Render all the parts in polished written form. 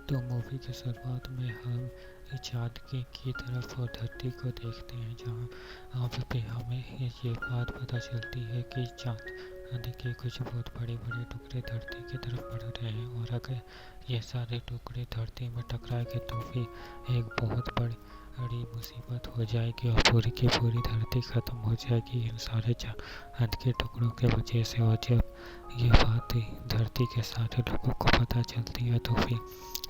तो मूवी की शुरुआत में हम चाँद की तरफ और धरती को देखते हैं, जहाँ पे हमें ये बात पता चलती है कि चाँद के कुछ बहुत बड़े बड़े टुकड़े धरती की तरफ बढ़ रहे हैं, और अगर ये सारे टुकड़े धरती में टकराएंगे तो फिर एक बहुत बड़ी मुसीबत हो जाएगी और पूरी की पूरी धरती ख़त्म हो जाएगी इन सारे चाँद के टुकड़ों के वजह से। और जब ये बात धरती के सारे लोगों को पता चलती है तो फिर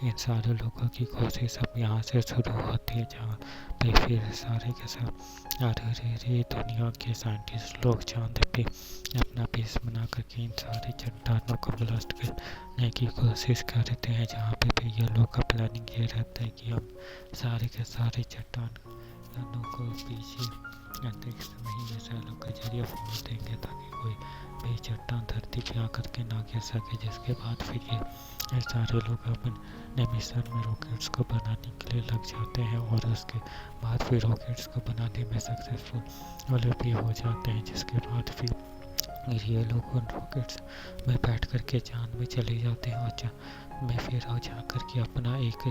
इन सारे लोगों की कोशिश अब यहाँ से शुरू होती है, जहाँ पे फिर सारे के सब अरे दुनिया के साइंटिस्ट लोग चांद पे अपना बेस बना करके इन सारे चट्टानों को ब्लास्ट करने की कोशिश करते हैं, जहाँ पे भी ये लोग का प्लानिंग ये रहता है कि हम सारे के सारे चट्टानों को पीछे अंतरिक्ष में ही मिसाइलों के जरिए फोड़ देंगे, ताकि कोई भी चट्टान धरती पे आकर के ना गिर सके। जिसके बाद फिर ये सारे लोग अपने मिशन में रॉकेट्स को बनाने के लिए लग जाते हैं, और उसके बाद फिर रॉकेट्स को बनाने में सक्सेसफुल भी हो जाते हैं। जिसके बाद फिर ये लोग उन रॉकेट्स में बैठ कर के चाँद में चले जाते हैं, और चाँद में फिर जा कर के अपना एक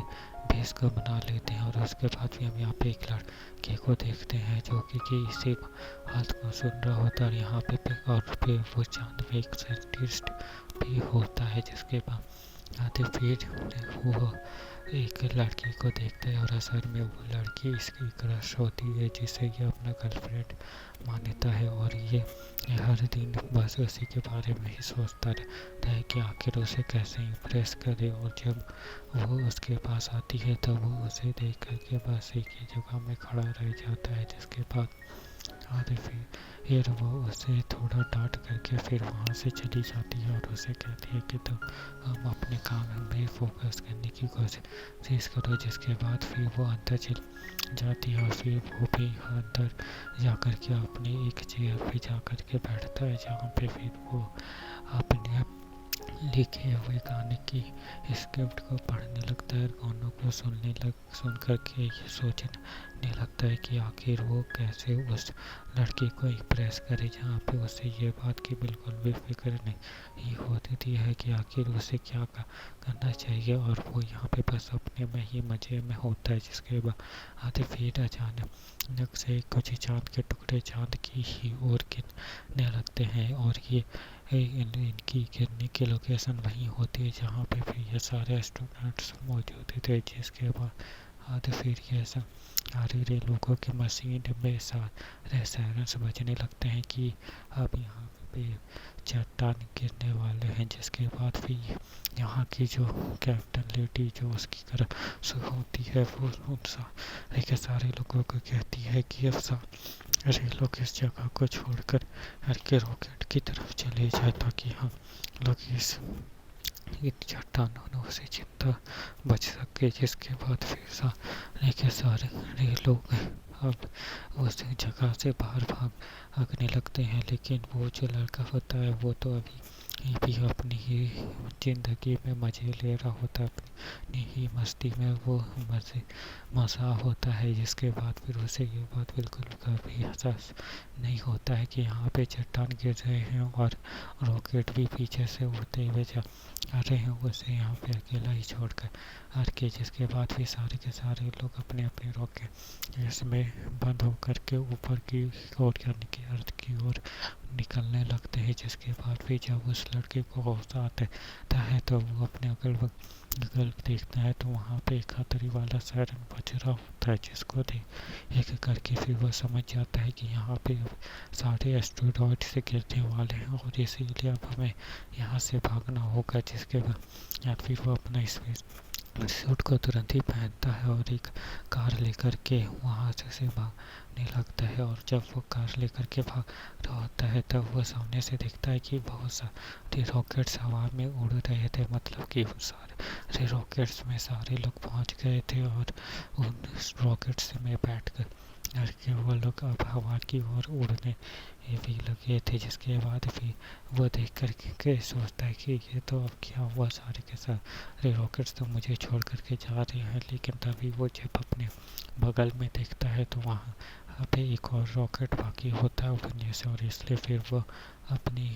बेस को बना लेते हैं। और उसके बाद भी हम यहाँ पे एक लड़के को देखते हैं जो कि इसी बात को सुन रहा होता है, और यहाँ पे वो चाँद पे एक साइंटिस्ट भी होता है। जिसके बाद फिर वो एक लड़की को देखता है, और असल में वो लड़की इसकी क्रश होती है, जिसे ये अपना गर्लफ्रेंड मानता है। और ये हर दिन बस उसी के बारे में ही सोचता रहता है कि आखिर उसे कैसे इम्प्रेस करे। और जब वो उसके पास आती है तो वो उसे देख करके बस एक ही जगह में खड़ा रह जाता है। जिसके बाद फिर वो उसे थोड़ा डांट करके फिर वहाँ से चली जाती है, और उसे कहती है कि तुम हम अपने काम में फोकस करने की कोशिश करो। जिसके बाद फिर वो अंदर चली जाती है, और फिर वो भी अंदर जा कर के अपनी एक चेयर पे जा कर के बैठता है, जहाँ पे फिर वो अपने लिखे हुए गाने की स्क्रिप्ट को पढ़ने लगता है, गानों को सुन करके ये सोचने लगता है कि आखिर वो कैसे उस लड़की को इम्प्रेस करे, जहाँ पे उसे ये बात की बिल्कुल भी फिक्र नहीं होती थी है कि आखिर उसे क्या करना चाहिए, और वो यहाँ पे बस अपने में ही मजे में होता है। जिसके बाद फिर अचानक से कुछ चाँद के टुकड़े चाँद की ही ओर गिरने लगते हैं, और ये इनकी गिरने की लोकेशन वही होती है जहाँ पे फिर ये सारे एस्ट्रोनॉट्स मौजूद थे। जिसके बाद फिर ये सारे लोगों के मशीन में सारे सायरन्स बजने लगते हैं कि अब यहाँ पे चट्टान गिरने वाले हैं। जिसके बाद फिर यहाँ की जो कैप्टन लेडी जो उसकी तरफ होती है, वो उन सारे लोगों को कहती है कि अब सारे लोग इस जगह को छोड़कर के रॉकेट की तरफ चले जाए, ताकि हम लोग इन चट्टानों से जिंदा बच सके। जिसके बाद फिर सारे लोग अब उस जगह से बाहर भागने लगते हैं, लेकिन वो जो लड़का होता है वो तो अभी भी अपनी ही ज़िंदगी में मज़े ले रहा होता है, अपनी ही मस्ती में वो मज़ा होता है। जिसके बाद फिर उसे ये बात बिल्कुल कभी एहसास नहीं होता है कि यहाँ पे चट्टान गिर रहे हैं और रॉकेट भी पीछे से उड़ते हुए जा रहे हैं, उसे यहाँ पे अकेला ही छोड़कर के। जिसके बाद फिर सारे के सारे लोग अपने अपने रॉकेट इसमें बंद होकर के ऊपर की ओर यानी कि अर्थ की ओर निकलने लगते हैं। जिसके बाद फिर जब उस लड़के को होश आता है तो वो अपने अगल बगल देखता है तो वहाँ पे एक खतरे वाला सायरन बज रहा होता है, जिसको देख करके फिर वो समझ जाता है कि यहाँ पे सारे एस्ट्रॉयड से गिरने वाले हैं, और इसीलिए अब हमें यहाँ से भागना होगा। जिसके बाद फिर वो अपना स्पेस सूट को तुरंत ही पहनता है और एक कार लेकर के वहाँ से भागने लगता है। और जब वो कार लेकर के भाग रहा होता है तब वो सामने से देखता है कि बहुत सारे रॉकेट्स हवा में उड़ रहे थे, मतलब कि उन सारे रॉकेट्स में सारे लोग पहुँच गए थे, और उन रॉकेट्स में बैठ कर के वो लोग अब हवा की ओर उड़ने भी लगे थे। जिसके बाद भी वो देख कर के सोचता है कि ये तो अब क्या हुआ, सारे के सारे रॉकेट्स तो मुझे छोड़ कर के जा रहे हैं। लेकिन तभी वो जब अपने बगल में देखता है तो वहाँ वहाँ पे एक और रॉकेट बाकी होता है उड़ने से, और इसलिए फिर वो अपनी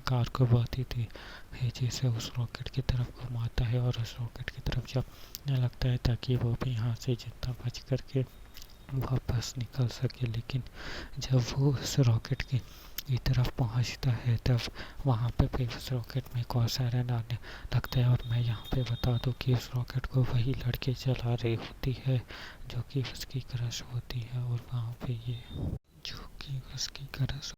कार को बहुत ही तेजी से उस रॉकेट की तरफ घुमाता है और उस रॉकेट की तरफ जाने लगता है ताकि वो भी यहाँ से जितना बच करके वापस निकल सके। लेकिन जब वो उस रॉकेट की तरफ पहुंचता है तब वहाँ पे फिर उस रॉकेट में एक और सायरन आने लगता है। और मैं यहाँ पे बता दूँ कि उस रॉकेट को वही लड़के चला रही होती है जो कि उसकी क्रश होती है, और वहाँ पे ये जो कि उसकी क्रश